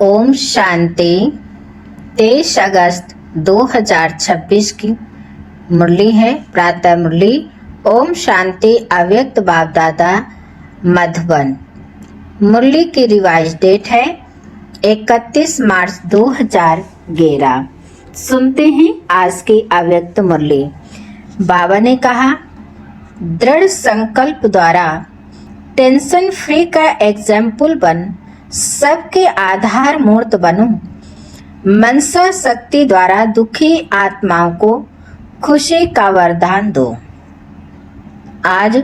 ओम शांति। 23 अगस्त 2026 की मुरली है प्रातः मुरली। ओम शांति अव्यक्त बाप दादा मधुबन। मुरली की रिवाइज डेट है 31 मार्च 2011। सुनते हैं आज की अव्यक्त मुरली। बाबा ने कहा, दृढ़ संकल्प द्वारा टेंशन फ्री का एग्जाम्पल बन सबके आधार मूर्त बनो। मनसा शक्ति द्वारा दुखी आत्माओं को खुशी का वरदान दो। आज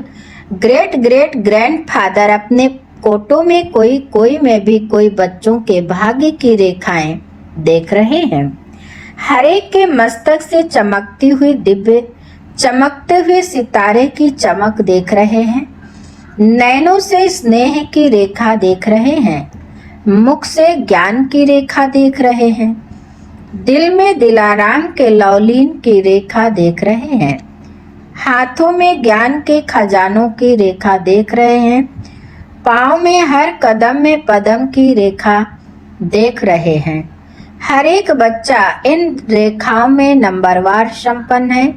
ग्रेट ग्रेट ग्रैंडफादर अपने कोटों में कोई में भी कोई बच्चों के भाग्य की रेखाएं देख रहे हैं। हर एक के मस्तक से चमकती हुई दिव्य चमकते हुए सितारे की चमक देख रहे हैं। नैनों से स्नेह की रेखा देख रहे हैं। मुख से ज्ञान की रेखा देख रहे हैं। दिल में दिलाराम के लौलीन की रेखा देख रहे हैं। हाथों में ज्ञान के खजानों की रेखा देख रहे हैं। पाँव में हर कदम में पदम की रेखा देख रहे हैं। हर एक बच्चा इन रेखाओं में नंबरवार संपन्न है।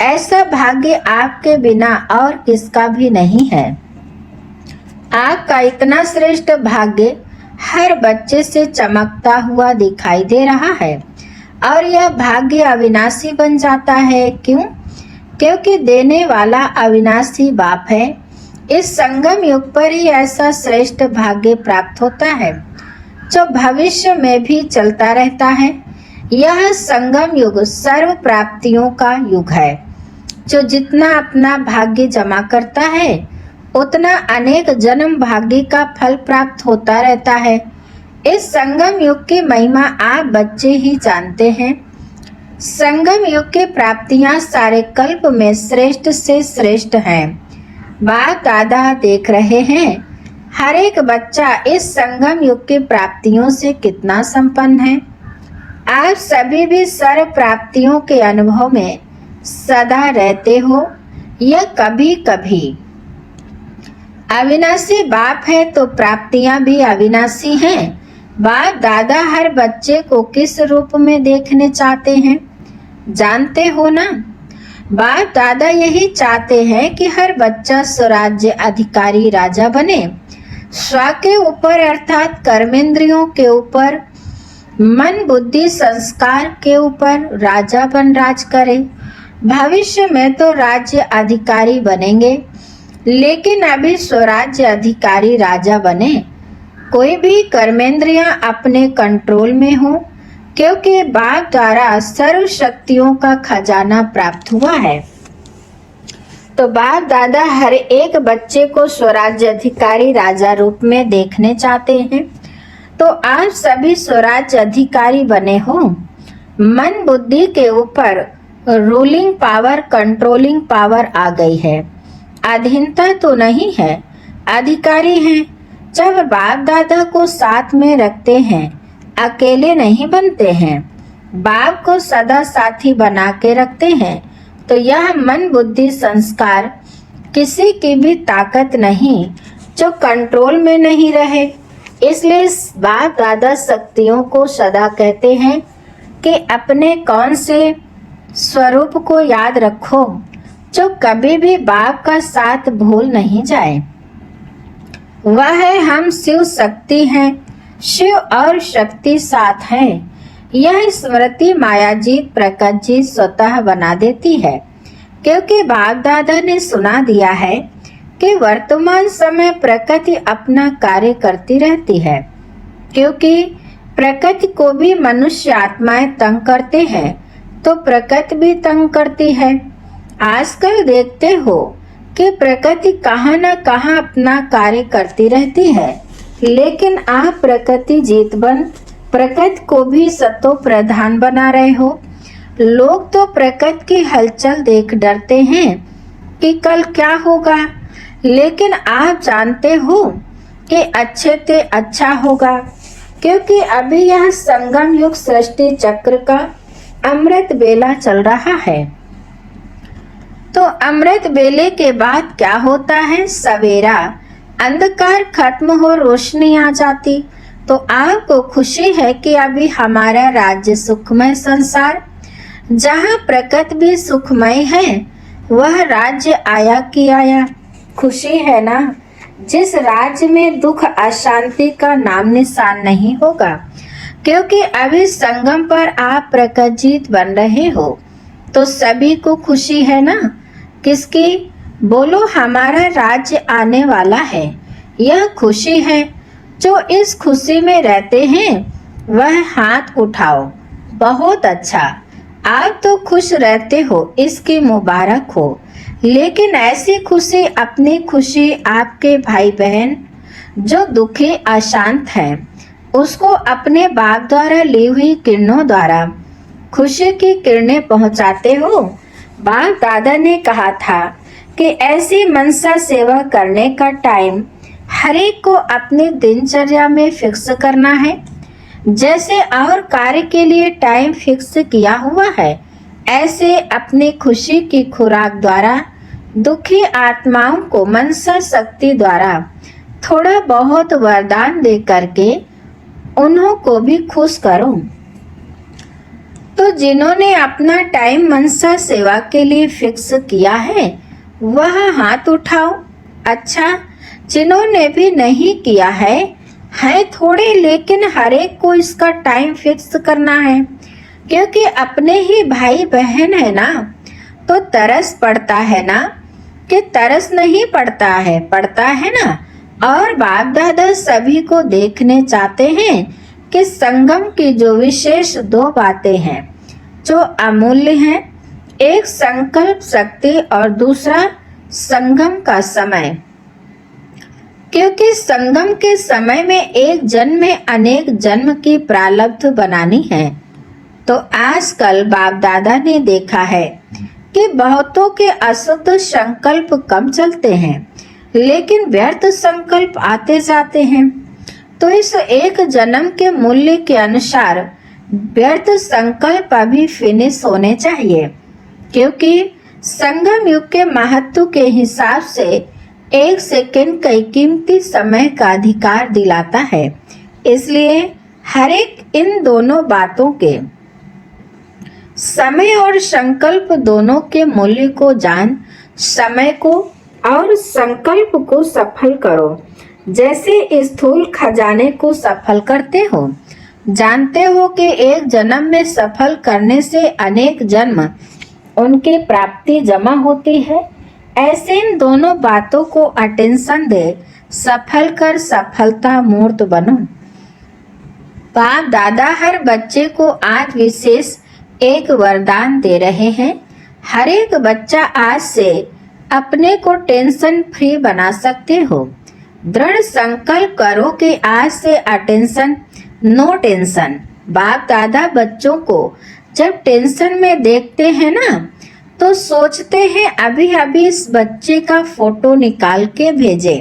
ऐसा भाग्य आपके बिना और किसका भी नहीं है। आपका इतना श्रेष्ठ भाग्य हर बच्चे से चमकता हुआ दिखाई दे रहा है और यह भाग्य अविनाशी बन जाता है। क्यों? क्योंकि देने वाला अविनाशी बाप है। इस संगम युग पर ही ऐसा श्रेष्ठ भाग्य प्राप्त होता है जो भविष्य में भी चलता रहता है। यह संगम युग सर्व प्राप्तियों का युग है। जो जितना अपना भाग्य जमा करता है उतना अनेक जन्म भाग्य का फल प्राप्त होता रहता है। इस संगम युग की महिमा आप बच्चे ही जानते हैं। संगम युग की प्राप्तियां सारे कल्प में श्रेष्ठ से श्रेष्ठ हैं। बाप दादा देख रहे हैं हर एक बच्चा इस संगम युग की प्राप्तियों से कितना संपन्न है। आप सभी भी सर्व प्राप्तियों के अनुभव में सदा रहते हो। यह कभी कभी अविनाशी बाप है तो प्राप्तियां भी अविनाशी हैं। बाप दादा हर बच्चे को किस रूप में देखने चाहते हैं जानते हो ना। बाप दादा यही चाहते हैं कि हर बच्चा स्वराज्य अधिकारी राजा बने। स्व के ऊपर अर्थात कर्मेंद्रियों के ऊपर, मन बुद्धि संस्कार के ऊपर राजा बन राज करे। भविष्य में तो राज्य अधिकारी बनेंगे, लेकिन अभी स्वराज्य अधिकारी राजा बने। कोई भी कर्मेंद्रियां अपने कंट्रोल में हो, क्योंकि बाप द्वारा सर्व शक्तियों का खजाना प्राप्त हुआ है। तो बाप दादा हर एक बच्चे को स्वराज्य अधिकारी राजा रूप में देखने चाहते हैं। तो आप सभी स्वराज्य अधिकारी बने हो। मन बुद्धि के ऊपर रूलिंग पावर, कंट्रोलिंग पावर आ गई है। अधीनता तो नहीं है, अधिकारी हैं। जब बाप दादा को साथ में रखते हैं, अकेले नहीं बनते हैं। बाप को सदा साथी बना के रखते हैं। तो यह मन बुद्धि संस्कार किसी की भी ताकत नहीं जो कंट्रोल में नहीं रहे। इसलिए बाप दादा शक्तियों को सदा कहते हैं कि अपने कौन से स्वरूप को याद रखो जो कभी भी बाप का साथ भूल नहीं जाए। वह है हम शिव शक्ति हैं। शिव और शक्ति साथ हैं। यह स्मृति मायाजीत प्रकट जी स्वतः बना देती है, क्योंकि बाप दादा ने सुना दिया है कि वर्तमान समय प्रकृति अपना कार्य करती रहती है। क्योंकि प्रकृति को भी मनुष्य आत्माएं तंग करते हैं तो प्रकृति भी तंग करती है। आजकल देखते हो कि प्रकृति कहाँ न कहाँ अपना कार्य करती रहती है, लेकिन आप प्रकृति जीत बन प्रकृति को भी सतो प्रधान बना रहे हो। लोग तो प्रकृति की हलचल देख डरते हैं कि कल क्या होगा, लेकिन आप जानते हो कि अच्छे से अच्छा होगा, क्योंकि अभी यह संगम युग सृष्टि चक्र का अमृत बेला चल रहा है। तो अमृत बेले के बाद क्या होता है? सवेरा, अंधकार खत्म हो रोशनी आ जाती। तो आपको खुशी है कि अभी हमारा राज्य सुखमय संसार, जहाँ प्रकृति भी सुखमय है, वह राज्य आया कि आया। खुशी है ना, जिस राज्य में दुख अशांति का नाम निशान नहीं होगा, क्योंकि अभी संगम पर आप प्रकटजीत बन रहे हो। तो सभी को खुशी है ना। किसकी? बोलो, हमारा राज्य आने वाला है, यह खुशी है। जो इस खुशी में रहते हैं वह हाथ उठाओ। बहुत अच्छा, आप तो खुश रहते हो, इसकी मुबारक हो। लेकिन ऐसी खुशी, अपनी खुशी आपके भाई बहन जो दुखी अशांत है, उसको अपने बाप द्वारा ली हुई किरणों द्वारा खुशी की किरणें पहुंचाते हो। बाप दादा ने कहा था कि ऐसी मनसा सेवा करने का टाइम हर एक को अपनी दिनचर्या में फिक्स करना है। जैसे और कार्य के लिए टाइम फिक्स किया हुआ है, ऐसे अपनी खुशी की खुराक द्वारा दुखी आत्माओं को मनसा शक्ति द्वारा थोड़ा बहुत वरदान दे करके उन्हों को भी खुश करो। तो जिन्होंने अपना टाइम मनसा सेवा के लिए फिक्स किया है वह हाथ उठाओ। अच्छा, जिन्होंने भी नहीं किया है थोड़े, लेकिन हर एक को इसका टाइम फिक्स करना है, क्योंकि अपने ही भाई बहन है ना, तो तरस पड़ता है ना, कि तरस नहीं पड़ता है, पड़ता है ना। और बाप दादा सभी को देखने चाहते हैं कि संगम की जो विशेष दो बातें हैं जो अमूल्य हैं, एक संकल्प शक्ति और दूसरा संगम का समय। क्योंकि संगम के समय में एक जन्म में अनेक जन्म की प्रारब्ध बनानी है। तो आजकल बाप दादा ने देखा है कि बहुतों के अशुद्ध संकल्प कम चलते हैं, लेकिन व्यर्थ संकल्प आते जाते हैं। तो इस एक जन्म के मूल्य के अनुसार व्यर्थ संकल्प अभी फिनिश होने चाहिए, क्योंकि संगम युग के महत्व के हिसाब से एक सेकंड कई कीमती समय का अधिकार दिलाता है। इसलिए हर एक इन दोनों बातों के, समय और संकल्प दोनों के मूल्य को जान समय को और संकल्प को सफल करो, जैसे स्थूल खजाने को सफल करते हो। जानते हो कि एक जन्म में सफल करने से अनेक जन्म उनकी प्राप्ति जमा होती है। ऐसे इन दोनों बातों को अटेंशन दे सफल कर सफलता मूर्त बनो। बाप दादा हर बच्चे को आज विशेष एक वरदान दे रहे हैं। हर एक बच्चा आज से अपने को टेंशन फ्री बना सकते हो। दृढ़ संकल्प करो कि आज से अटेंशन, नो टेंशन। बाप दादा बच्चों को जब टेंशन में देखते हैं ना, तो सोचते हैं अभी अभी इस बच्चे का फोटो निकाल के भेजे,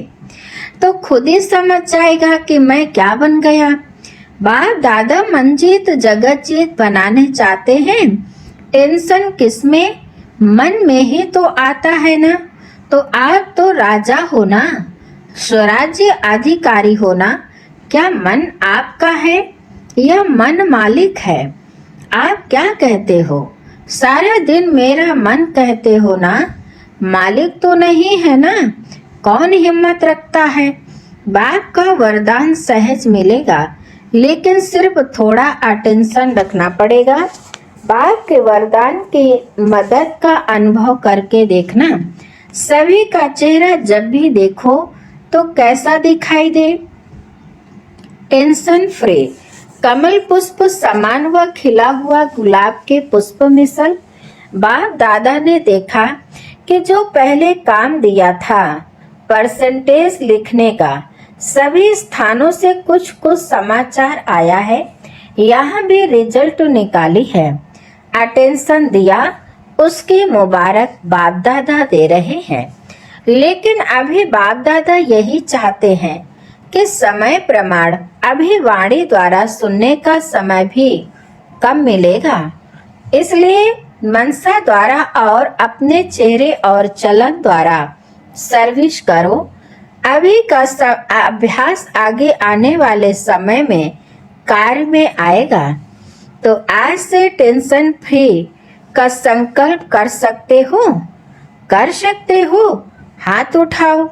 तो खुद ही समझ जाएगा कि मैं क्या बन गया। बाप दादा मनजीत जगत जीत बनाने चाहते हैं। टेंशन किसमें? मन में ही तो आता है ना। तो आप तो राजा हो ना, स्वराज्य अधिकारी हो ना। क्या मन आपका है या मन मालिक है? आप क्या कहते हो? सारा दिन मेरा मन कहते हो ना, मालिक तो नहीं है ना। कौन हिम्मत रखता है? बाप का वरदान सहज मिलेगा, लेकिन सिर्फ थोड़ा अटेंशन रखना पड़ेगा। बाप के वरदान की मदद का अनुभव करके देखना। सभी का चेहरा जब भी देखो तो कैसा दिखाई दे? टेंशन फ्री, कमल पुष्प समान व खिला हुआ गुलाब के पुष्प मिसल। बाप दादा ने देखा कि जो पहले काम दिया था परसेंटेज लिखने का, सभी स्थानों से कुछ कुछ समाचार आया है। यहाँ भी रिजल्ट निकाली है। अटेंशन दिया, उसकी मुबारक बाप दादा दे रहे हैं। लेकिन अभी बाप दादा यही चाहते हैं कि समय प्रमाण अभी वाणी द्वारा सुनने का समय भी कम मिलेगा। इसलिए मनसा द्वारा और अपने चेहरे और चलन द्वारा सर्विस करो। अभी का अभ्यास आगे आने वाले समय में कार्य में आएगा। तो आज से टेंशन फ्री का संकल्प कर सकते हो? कर सकते हो? हाथ उठाओ।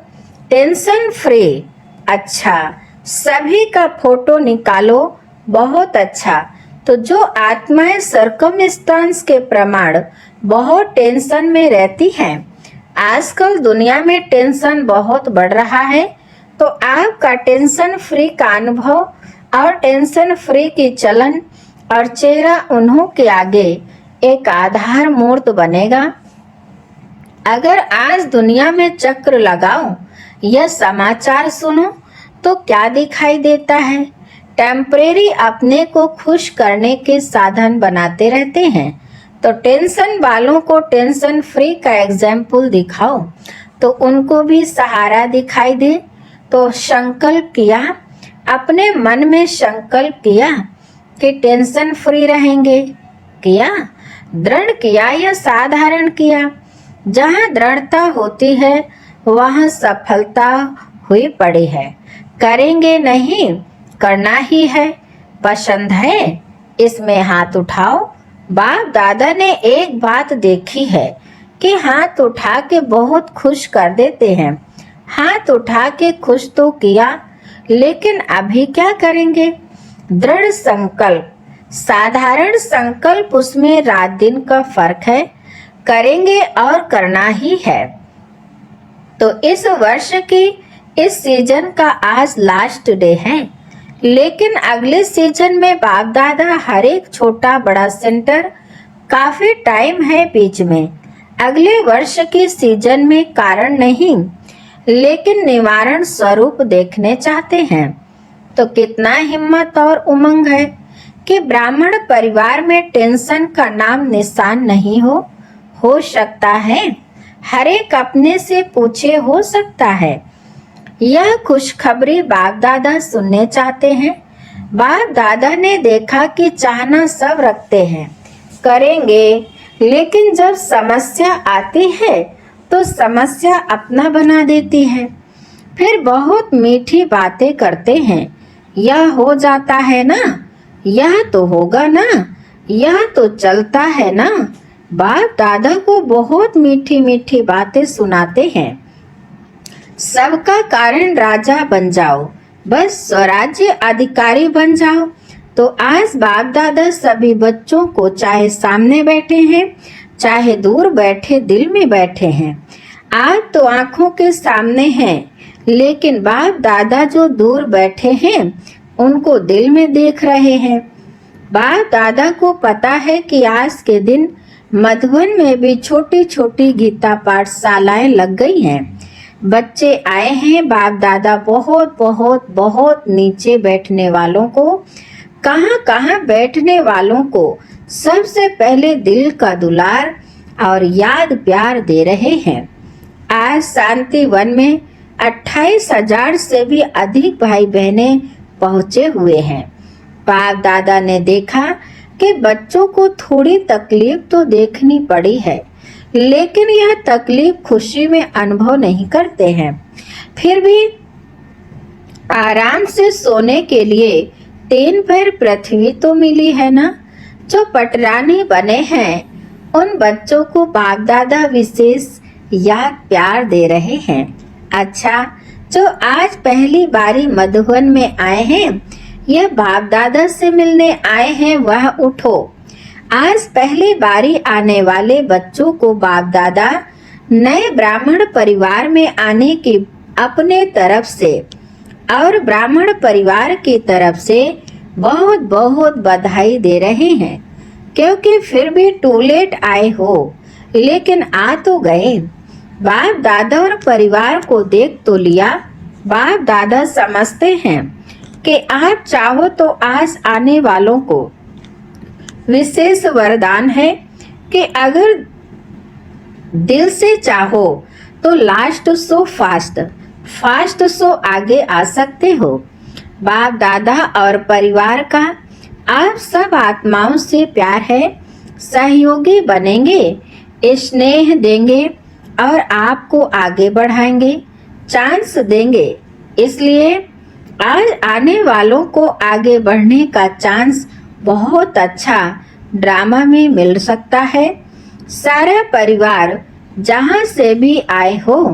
Tension free. अच्छा, सभी का फोटो निकालो। बहुत अच्छा। तो जो आत्माएं सर्कमस्टांस के प्रमाण बहुत टेंशन में रहती हैं, आजकल दुनिया में टेंशन बहुत बढ़ रहा है, तो आपका टेंशन फ्री का अनुभव और टेंशन फ्री की चलन और चेहरा उन्हों के आगे एक आधार मूर्त बनेगा। अगर आज दुनिया में चक्र लगाओ या समाचार सुनो तो क्या दिखाई देता है? टेम्परेरी अपने को खुश करने के साधन बनाते रहते हैं। तो टेंशन वालों को टेंशन फ्री का एग्जाम्पल दिखाओ तो उनको भी सहारा दिखाई दे। तो संकल्प किया, अपने मन में संकल्प किया कि टेंशन फ्री रहेंगे। किया, दृढ़ किया या साधारण किया? जहाँ दृढ़ता होती है वहाँ सफलता हुई पड़ी है। करेंगे नहीं, करना ही है। पसंद है? इसमें हाथ उठाओ। बाप दादा ने एक बात देखी है कि हाथ उठा के बहुत खुश कर देते हैं। हाथ उठा के खुश तो किया, लेकिन अभी क्या करेंगे? दृढ़ संकल्प। साधारण संकल्प, उसमें रात दिन का फर्क है। करेंगे और करना ही है। तो इस वर्ष की इस सीजन का आज लास्ट डे है, लेकिन अगले सीजन में बाप दादा हर एक छोटा बड़ा सेंटर, काफी टाइम है बीच में। अगले वर्ष के सीजन में कारण नहीं लेकिन निवारण स्वरूप देखने चाहते हैं। तो कितना हिम्मत और उमंग है कि ब्राह्मण परिवार में टेंशन का नाम निशान नहीं हो सकता है। हर एक अपने से पूछे, हो सकता है? यह खुशखबरी बाप दादा सुनने चाहते हैं। बाप दादा ने देखा कि चाहना सब रखते हैं, करेंगे, लेकिन जब समस्या आती है तो समस्या अपना बना देती है। फिर बहुत मीठी बातें करते हैं। यह हो जाता है ना, यह तो होगा ना, यह तो चलता है ना। बाप दादा को बहुत मीठी मीठी बातें सुनाते हैं। सबका कारण राजा बन जाओ, बस स्वराज्य अधिकारी बन जाओ। तो आज बाप दादा सभी बच्चों को, चाहे सामने बैठे हैं चाहे दूर बैठे दिल में बैठे हैं, आप तो आंखों के सामने हैं, लेकिन बाप दादा जो दूर बैठे हैं उनको दिल में देख रहे हैं। बाप दादा को पता है कि आज के दिन मधुबन में भी छोटी छोटी गीता पाठशालाएं लग गई हैं। बच्चे आए हैं। बाप दादा बहुत बहुत बहुत नीचे बैठने वालों को, कहाँ बैठने वालों को सबसे पहले दिल का दुलार और याद प्यार दे रहे हैं। आज शांति वन में 28,000 से भी अधिक भाई बहनें पहुंचे हुए हैं। बाप दादा ने देखा कि बच्चों को थोड़ी तकलीफ तो देखनी पड़ी है, लेकिन यह तकलीफ खुशी में अनुभव नहीं करते हैं। फिर भी आराम से सोने के लिए 3 पैर पृथ्वी तो मिली है ना। जो पटरानी बने हैं उन बच्चों को बाप दादा विशेष याद प्यार दे रहे हैं। अच्छा, जो आज पहली बारी मधुबन में आए हैं, यह बाप दादा से मिलने आए हैं, वह उठो। आज पहली बारी आने वाले बच्चों को बाप दादा नए ब्राह्मण परिवार में आने की अपने तरफ से और ब्राह्मण परिवार की तरफ से बहुत बहुत बधाई दे रहे हैं, क्योंकि फिर भी टू लेट आए हो, लेकिन आ तो गए। बाप दादा और परिवार को देख तो लिया। बाप दादा समझते हैं कि आप चाहो तो आज आने वालों को विशेष वरदान है कि अगर दिल से चाहो तो लास्ट सो फास्ट सो आगे आ सकते हो। बाप दादा और परिवार का आप सब आत्माओं से प्यार है। सहयोगी बनेंगे, स्नेह देंगे और आपको आगे बढ़ाएंगे। चांस देंगे। इसलिए आज आने वालों को आगे बढ़ने का चांस बहुत अच्छा ड्रामा में मिल सकता है। सारा परिवार जहां से भी आए हो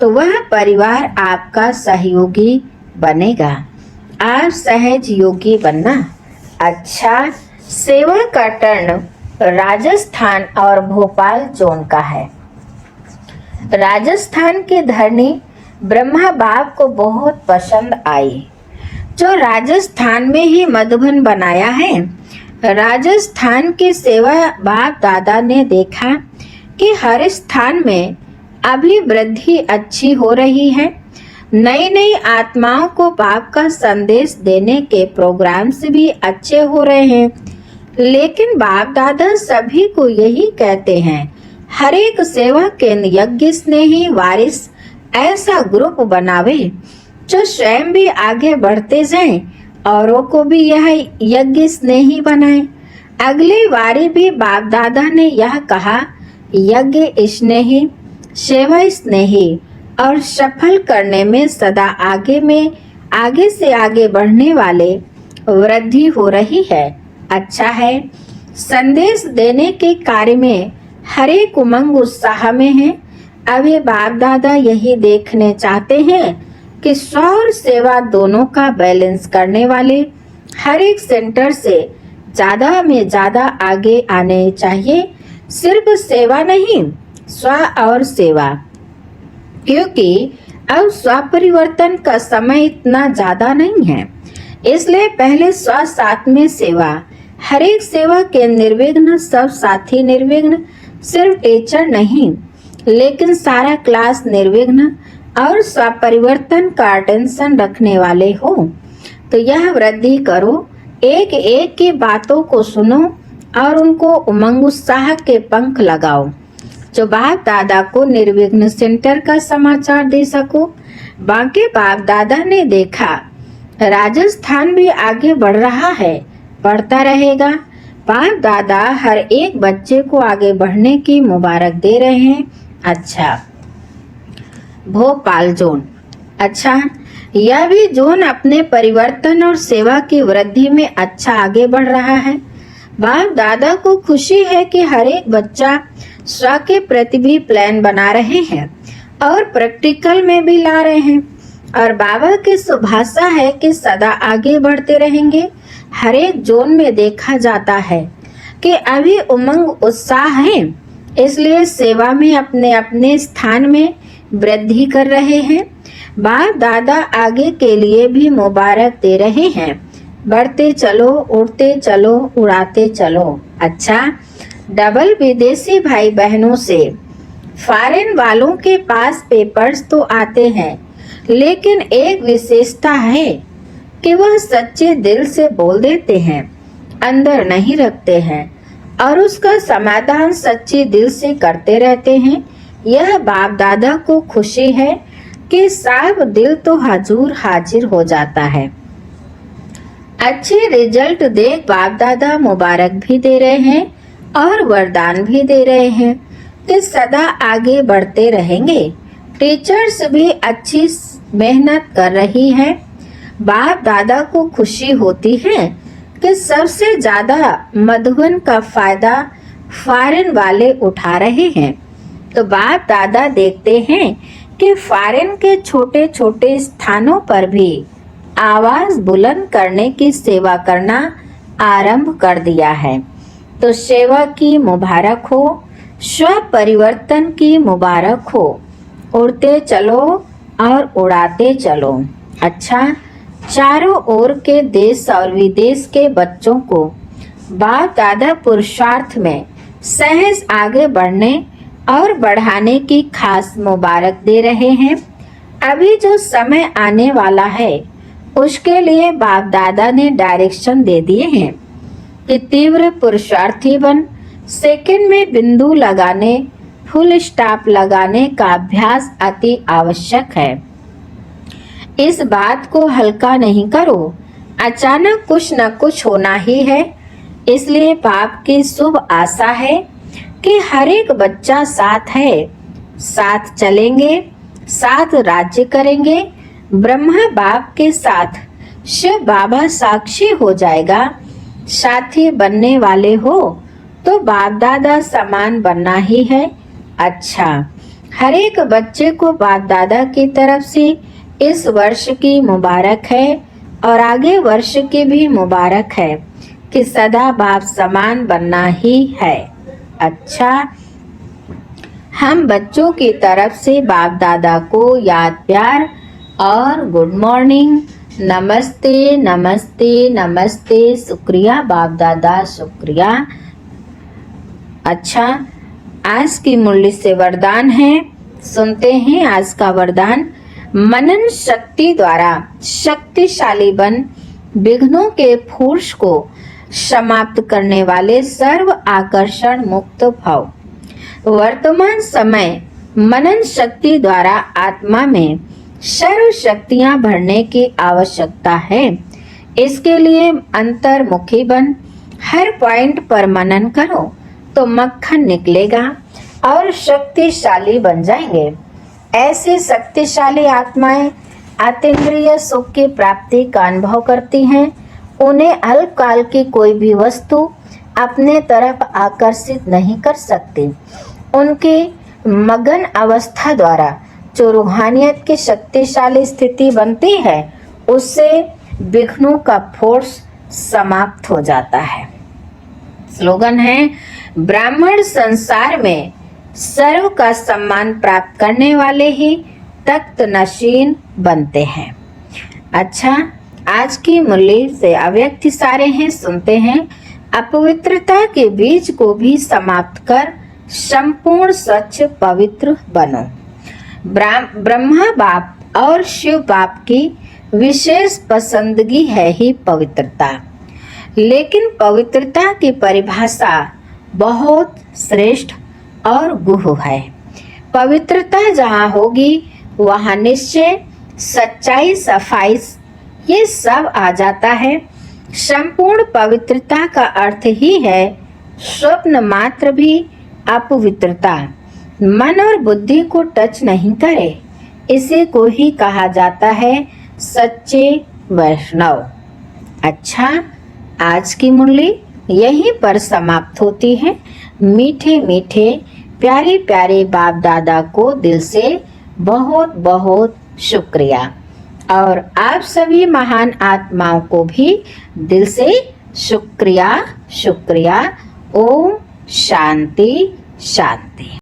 तो वह परिवार आपका सहयोगी बनेगा। आप सहज योगी बनना। अच्छा, सेवा का टर्न राजस्थान और भोपाल जोन का है। राजस्थान की धरनी ब्रह्मा बाप को बहुत पसंद आई, जो राजस्थान में ही मधुबन बनाया है। राजस्थान की सेवा बाप दादा ने देखा कि हर स्थान में अभिवृद्धि अच्छी हो रही है। नई नई आत्माओं को बाप का संदेश देने के प्रोग्राम्स भी अच्छे हो रहे हैं। लेकिन बाप दादा सभी को यही कहते हैं, हर एक सेवा के यज्ञ स्नेही वारिस ऐसा ग्रुप बनावे जो स्वयं भी आगे बढ़ते जाएं, औरों को भी यह यज्ञ स्नेही बनाए। अगली बारी भी बाप दादा ने यह कहा, यज्ञ स्नेही, सेवा स्नेही और सफल करने में सदा आगे से आगे बढ़ने वाले वृद्धि हो रही है। अच्छा है, संदेश देने के कार्य में हर एक उमंग उत्साह में है। अभी बाप दादा यही देखने चाहते हैं कि स्व और सेवा दोनों का बैलेंस करने वाले हर एक सेंटर से ज्यादा में ज्यादा आगे आने चाहिए। सिर्फ सेवा नहीं, स्व और सेवा, क्योंकि अब स्व परिवर्तन का समय इतना ज्यादा नहीं है। इसलिए पहले स्व, साथ में सेवा। हर एक सेवा के निर्विघ्न सब साथी निर्विघ्न, सिर्फ टीचर नहीं लेकिन सारा क्लास निर्विघ्न और स्व परिवर्तन का अटेंशन रखने वाले हो। तो यह वृद्धि करो, एक एक की बातों को सुनो और उनको उमंग उत्साह के पंख लगाओ, जो बाप दादा को निर्विघ्न सेंटर का समाचार दे सको। बाकी बाप दादा ने देखा राजस्थान भी आगे बढ़ रहा है, बढ़ता रहेगा। बाप दादा हर एक बच्चे को आगे बढ़ने की मुबारक दे रहे हैं। अच्छा, भोपाल जोन। अच्छा, यह भी जोन अपने परिवर्तन और सेवा की वृद्धि में अच्छा आगे बढ़ रहा है। बाप दादा को खुशी है कि हर एक बच्चा स्व के प्रति भी प्लान बना रहे हैं और प्रैक्टिकल में भी ला रहे हैं। और बाबा की सुभाषा है कि सदा आगे बढ़ते रहेंगे। हर एक जोन में देखा जाता है कि अभी उमंग उत्साह है, इसलिए सेवा में अपने अपने स्थान में वृद्धि कर रहे हैं। बाप दादा आगे के लिए भी मुबारक दे रहे हैं। बढ़ते चलो, उड़ते चलो, उड़ाते चलो। अच्छा, डबल विदेशी भाई बहनों से फॉरेन वालों के पास पेपर्स तो आते हैं, लेकिन एक विशेषता है कि वह सच्चे दिल से बोल देते हैं, अंदर नहीं रखते हैं और उसका समाधान सच्चे दिल से करते रहते हैं। यह बाप दादा को खुशी है कि साफ दिल तो हाजुर हाजिर हो जाता है। अच्छे रिजल्ट देख बाप दादा मुबारक भी दे रहे हैं और वरदान भी दे रहे हैं कि सदा आगे बढ़ते रहेंगे। टीचर्स भी अच्छी मेहनत कर रही है। बाप दादा को खुशी होती है कि सबसे ज्यादा मधुबन का फायदा फॉरेन वाले उठा रहे हैं। तो बाप दादा देखते हैं कि फॉरेन के छोटे छोटे स्थानों पर भी आवाज बुलंद करने की सेवा करना आरंभ कर दिया है। तो सेवा की मुबारक हो, स्व परिवर्तन की मुबारक हो। उड़ते चलो और उड़ाते चलो। अच्छा, चारों ओर के देश और विदेश के बच्चों को बाप दादा पुरुषार्थ में सहज आगे बढ़ने और बढ़ाने की खास मुबारक दे रहे हैं। अभी जो समय आने वाला है उसके लिए बाप दादा ने डायरेक्शन दे दिए हैं कि तीव्र पुरुषार्थी बन सेकंड में बिंदु लगाने, फुल स्टॉप लगाने का अभ्यास अति आवश्यक है। इस बात को हल्का नहीं करो, अचानक कुछ न कुछ होना ही है। इसलिए बाप की शुभ आशा है कि हर एक बच्चा साथ है, साथ चलेंगे, साथ राज्य करेंगे। ब्रह्मा बाप के साथ शिव बाबा साक्षी हो जाएगा। साथी बनने वाले हो तो बाप दादा समान बनना ही है। अच्छा, हर एक बच्चे को बाप दादा की तरफ से इस वर्ष की मुबारक है और आगे वर्ष की भी मुबारक है कि सदा बाप समान बनना ही है। अच्छा, हम बच्चों की तरफ से बाप दादा को याद प्यार और गुड मॉर्निंग, नमस्ते नमस्ते नमस्ते, शुक्रिया बाप दादा, शुक्रिया। अच्छा, आज की मुरली से वरदान है, सुनते हैं आज का वरदान। मनन शक्ति द्वारा शक्तिशाली बन विघ्नों के फोर्स को समाप्त करने वाले सर्व आकर्षण मुक्त भव। वर्तमान समय मनन शक्ति द्वारा आत्मा में सर्व शक्तियां भरने की आवश्यकता है। इसके लिए अंतर्मुखी बन हर पॉइंट पर मनन करो तो मक्खन निकलेगा और शक्तिशाली बन जाएंगे। ऐसी शक्तिशाली आत्माएं अतीन्द्रिय सुख की प्राप्ति का अनुभव करती हैं। उन्हें अल्पकाल की कोई भी वस्तु अपने तरफ आकर्षित नहीं कर सकती। उनकी मगन अवस्था द्वारा जो रूहानियत की शक्तिशाली स्थिति बनती है, उससे विघ्नों का फोर्स समाप्त हो जाता है। स्लोगन है, ब्राह्मण संसार में सर्व का सम्मान प्राप्त करने वाले ही तख्त नशीन बनते हैं। अच्छा, आज की मुरली से अव्यक्त सारे हैं, सुनते हैं। अपवित्रता के बीज को भी समाप्त कर संपूर्ण स्वच्छ पवित्र बनो। ब्रह्मा बाप और शिव बाप की विशेष पसंदगी है ही पवित्रता, लेकिन पवित्रता की परिभाषा बहुत श्रेष्ठ और गुह है। पवित्रता जहाँ होगी वहाँ निश्चय सच्चाई, सफाई ये सब आ जाता है। संपूर्ण पवित्रता का अर्थ ही है स्वप्न मात्र भी अपवित्रता, मन और बुद्धि को टच नहीं करे, इसे को ही कहा जाता है सच्चे वैष्णव। अच्छा, आज की मुरली यहीं पर समाप्त होती है। मीठे मीठे प्यारे प्यारे बाप दादा को दिल से बहुत बहुत शुक्रिया और आप सभी महान आत्माओं को भी दिल से शुक्रिया शुक्रिया। ओम शांति शांति।